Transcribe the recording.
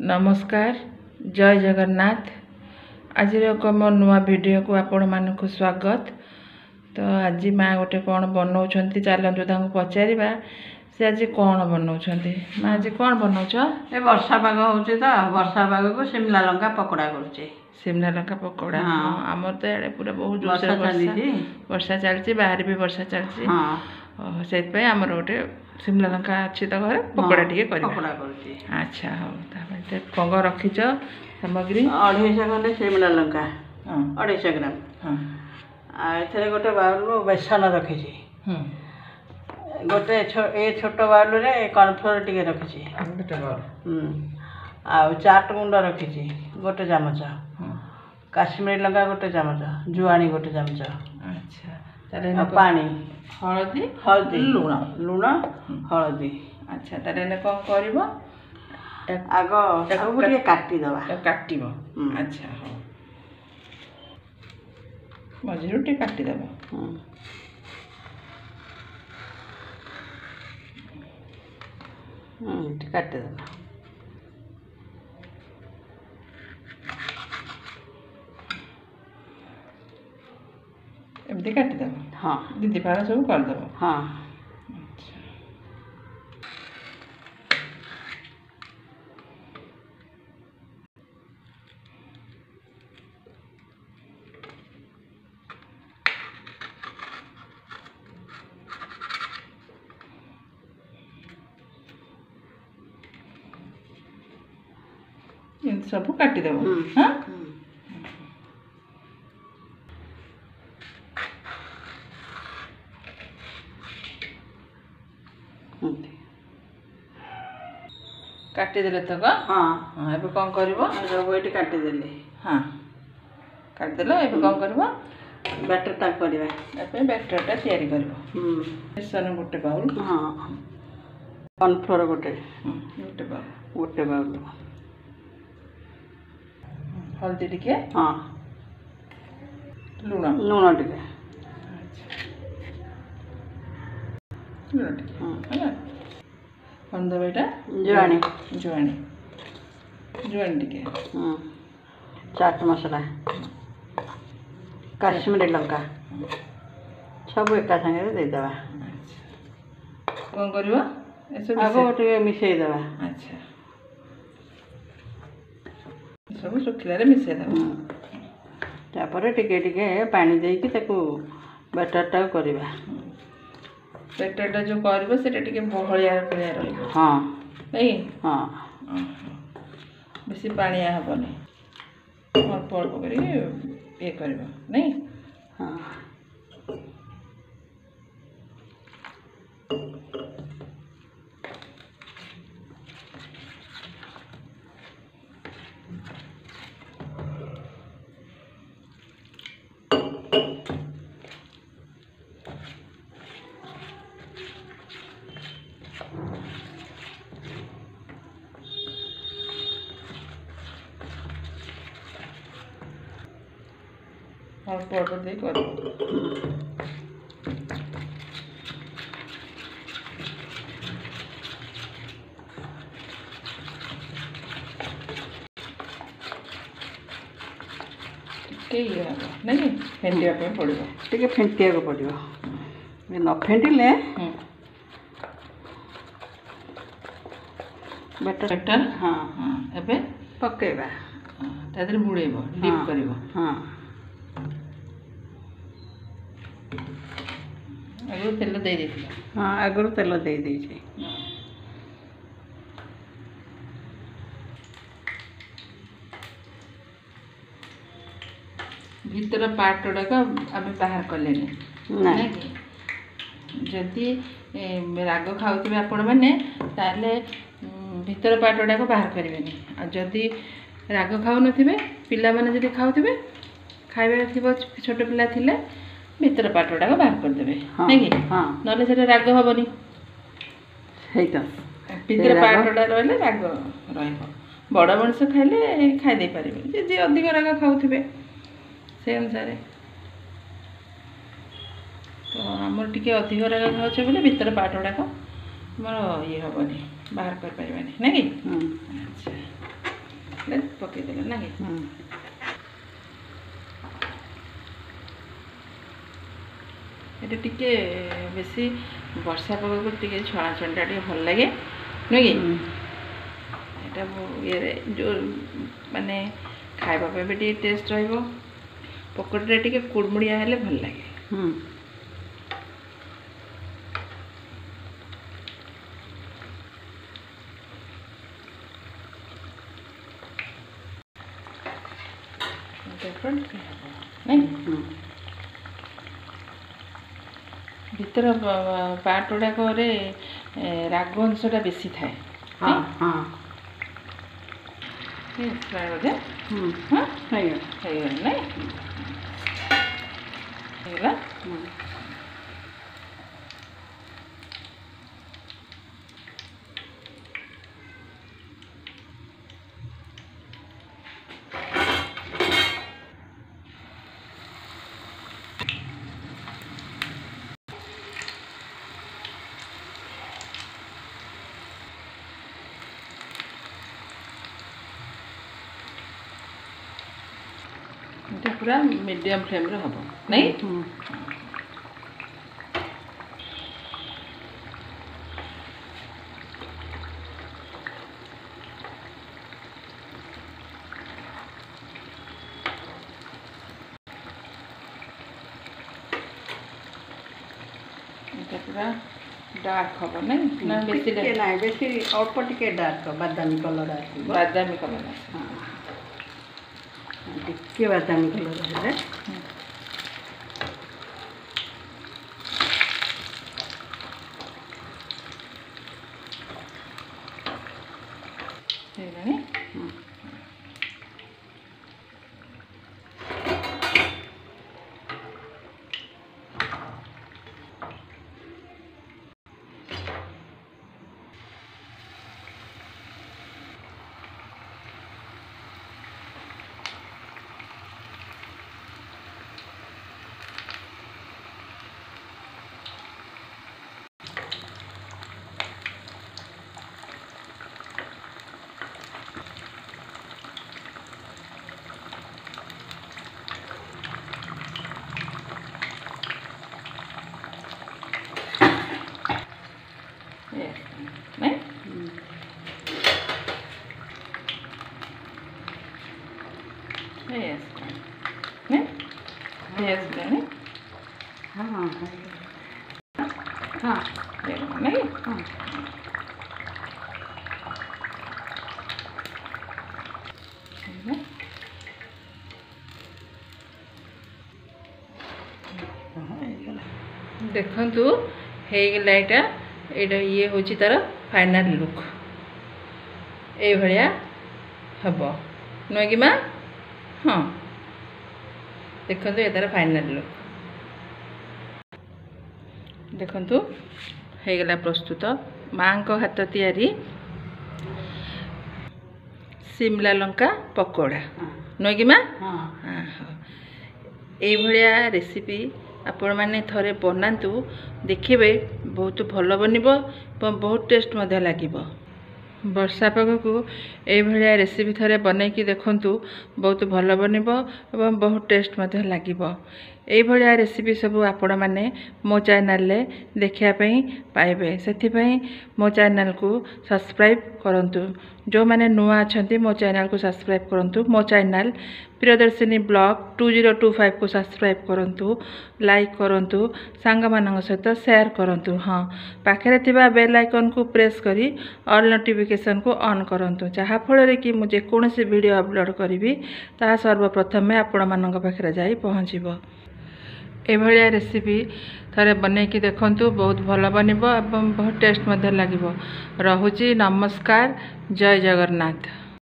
नमस्कार जय जगन्नाथ। आज मो नुआ वीडियो को आपण मानक स्वागत। तो आज माँ गोटे कौन बनाऊँ चलतु पचारा से आज कौन बनाऊँ माँ आज कौन बनाऊच? ए वर्षा पाग हो तो वर्षा पाग को शिमला लंका पकोड़ा कर शिमला लंका पकोड़ा। हाँ आमर तो ये पूरा बहुत जोर वर्षा चलती बाहर भी वर्षा चलती। से आमर गोटे शिमला लंका अच्छी तो घर पकोड़ा टे पकोड़ा कर। अच्छा हाँ कौन रखीच सामग्री 250 खंडे शिमला लंका 250 ग्राम। हाँ ए गोटे बाउल बेसन रखी गोटे ए छोट बाउल रे कॉर्नफ्लोर टे रखी चाट गुंड रखी गोटे चामच काश्मीरी लंका गोटे चामच जुआणी गोटे चामच। अच्छा पानी हलदी हलदी लुण लुण हलदी। अच्छा तारे कौन कर आग गोटे काटिदेवा काटब। अच्छा हाँ मझे टे काटिदेव काटिदेवा एमती काटिदेव। हाँ दीदी फाड़ा सब करदेव। हाँ सब काटिदेव। हाँ काटिदेले तक। हाँ हाँ एबे कौन कर काटिदेली। हाँ काटिदेल एबे कौन कर बैटरटा करवा बैटरटा तैयारी कर बेसन गोटे बाउल। हाँ कॉर्नफ्लोर गोटे गोटे बाउल हल्दी टिके। हाँ लुण लुण टिके लुण टिके है कौन देव यहाँ जुआणी जुआणी जुआणी टिके चाट मसला काश्मीरी लंका सब एका सागे देदेवा। कौन कर आग गोटे मिसेदेवा। अच्छा सब सुखिले मिसेदेव तापर टिके टिके पानी देकी ताकू बैटरटा करवा। बैटरटा जो कर से बहलिया रही। हाँ नहीं हाँ बेसी पानिया हेनी अल्प अल्प कर ये कर नहीं। हाँ अल्प अल्प दे कर नहीं फेंटिया पड़ो टे फेंटिया पड़ो न फेंटिले बैटर। हाँ हाँ एबे पकेबा तादर बुड़ेब डीप कर। हाँ आगु तेल दे दे। हाँ आगु तेल दे दे भीतर पार्ट गुड़ाक आम बाहर कले जदि राग खाऊे आपण मैंने ताले भीतर पार्ट गुड़ाक बाहर करें। जदि राग खाऊ थे पिला माने जदि खाऊे खाइबा थी छोट पिला थिले भीतर पार्ट गुड़ाक बाहर करदे नहीं कि ना से राग हेनी भीतर पार्ट गुड़ा रही राग बड़ मनीष खाइले खाईदे पारे जी अधिक राग खाऊे से अनुसार। तो आमर टी अधिक राग खाऊे बोले भीतर पार्ट गुड़ाक मोर ये हेनी बाहर कर पारे ना कि। अच्छा ପକେଇଦେଲେ ନା କି এটা ଟିକେ ବେଶୀ ବର୍ଷା ପାଗକୁ ଟିକେ ଛଣାଛଣିଟା ଟିକେ ଭଲ ଲାଗେ ନୁହେଁ କି ଏଇଟା ଇଏରେ ଯେଉଁ ମାନେ ଖାଇବା ପାଇଁ ବି ଟିକେ ଟେଷ୍ଟ ରହିବ ପକୋଡ଼ିଟା ଟିକେ କୁଡ଼ମୁଡ଼ିଆ ହେଲେ ଭଲ ଲାଗେ ନାଇଁ ଭିତର ପାର୍ଟ ଗୁଡ଼ାକରେ ରାଗ ଅଂଶଟା ବେଶୀ ଥାଏ ବୋଧେ ହେଇଗଲା ନାଇଁ ହେଇଗଲା এটা পুরা মিডিয়াম ফ্লেমରେ ହେବ ନାଇଁ এটা পুরা ডার্କ ହେବ ନାଇଁ ନା ବେଶୀ ନାଇଁ ବେଶୀ ଅଳ୍ପ ଟିକେ ଡାର୍କ ବାଦାମୀ କଲର୍ ଆସିବ ବାଦାମୀ କଲର୍ ଆସିବ ଟିକେ ବାଦାମୀ କଲର୍ ହେଲେ ହେଇଗଲାଣି ନାଇଁ ହେଇଗଲାଣି ହଁ ନାଇଁ ଦେଖନ୍ତୁ ହେଇଗଲା ଏଇଟା ଇଏ ହେଉଛି ତାର ଫାଇନାଲ ଲୁକ୍ ଏଇଭଳିଆ ହେବ ନୁହେଁ କି ମା ହଁ ଦେଖନ୍ତୁ ଏ ତାର ଫାଇନାଲ ଲୁକ୍ ଦେଖନ୍ତୁ ହେଇଗଲା ପ୍ରସ୍ତୁତ ମାଙ୍କ ହାତ ତିଆରି ସିମଲା ଲଙ୍କା ପକୋଡ଼ା ନୁହେଁ କି ମା ଏଇଭଳିଆ ରେସିପି ଆପଣମାନେ ଥରେ ବନାନ୍ତୁ ଦେଖିବେ ବହୁତ ଭଲ ବନିବ ଏବଂ ବହୁତ ଟେଷ୍ଟ ମଧ୍ୟ ଲାଗିବ ବର୍ଷା ପାଗକୁ ଏଇଭଳିଆ ରେସିପି ଥରେ ବନେଇକି ଦେଖନ୍ତୁ ବହୁତ ଭଲ ବନିବ ଏବଂ ବହୁତ ଟେଷ୍ଟ ମଧ୍ୟ ଲାଗିବ ଏଇଭଳିଆ ରେସିପି ସବୁ ଆପଣମାନେ ମୋ ଚ୍ୟାନେଲରେ ଦେଖିବା ପାଇଁ ପାଇବେ ସେଥିପାଇଁ ମୋ ଚ୍ୟାନେଲକୁ ସବସ୍କ୍ରାଇବ୍ କରନ୍ତୁ ଯେଉଁମାନେ ନୂଆ ଅଛନ୍ତି ମୋ ଚ୍ୟାନେଲକୁ ସବସ୍କ୍ରାଇବ୍ କରନ୍ତୁ ମୋ ଚ୍ୟାନେଲ ପ୍ରିୟଦର୍ଶିନୀ ବ୍ଲଗ୍ 2025କୁ ସବସ୍କ୍ରାଇବ୍ କରନ୍ତୁ ଲାଇକ୍ କରନ୍ତୁ ସାଙ୍ଗମାନଙ୍କ ସହିତ ସେୟାର କରନ୍ତୁ ହଁ ପାଖରେ ଥିବା ବେଲ୍ ଆଇକନ୍କୁ ପ୍ରେସ୍ କରି ଅଲ୍ ନୋଟିଫିକେସନ୍କୁ ଅନ୍ କରନ୍ତୁ ଯାହାଫଳରେ କି ମୁଁ ଯେକୌଣସି ଭିଡ଼ିଓ ଅପଲୋଡ଼୍ କରିବି ତାହା ସର୍ବପ୍ରଥମେ ଆପଣମାନଙ୍କ ପାଖରେ ଯାଇ ପହଞ୍ଚିବ ଏଭଳିଆ ରେସିପି ଥରେ ବନେଇକି ଦେଖନ୍ତୁ ବହୁତ ଭଲ ବନିବ ଏବଂ ବହୁତ ଟେଷ୍ଟ ମଧ୍ୟ ଲାଗିବ ରହୁଛି ନମସ୍କାର ଜୟ ଜଗନ୍ନାଥ।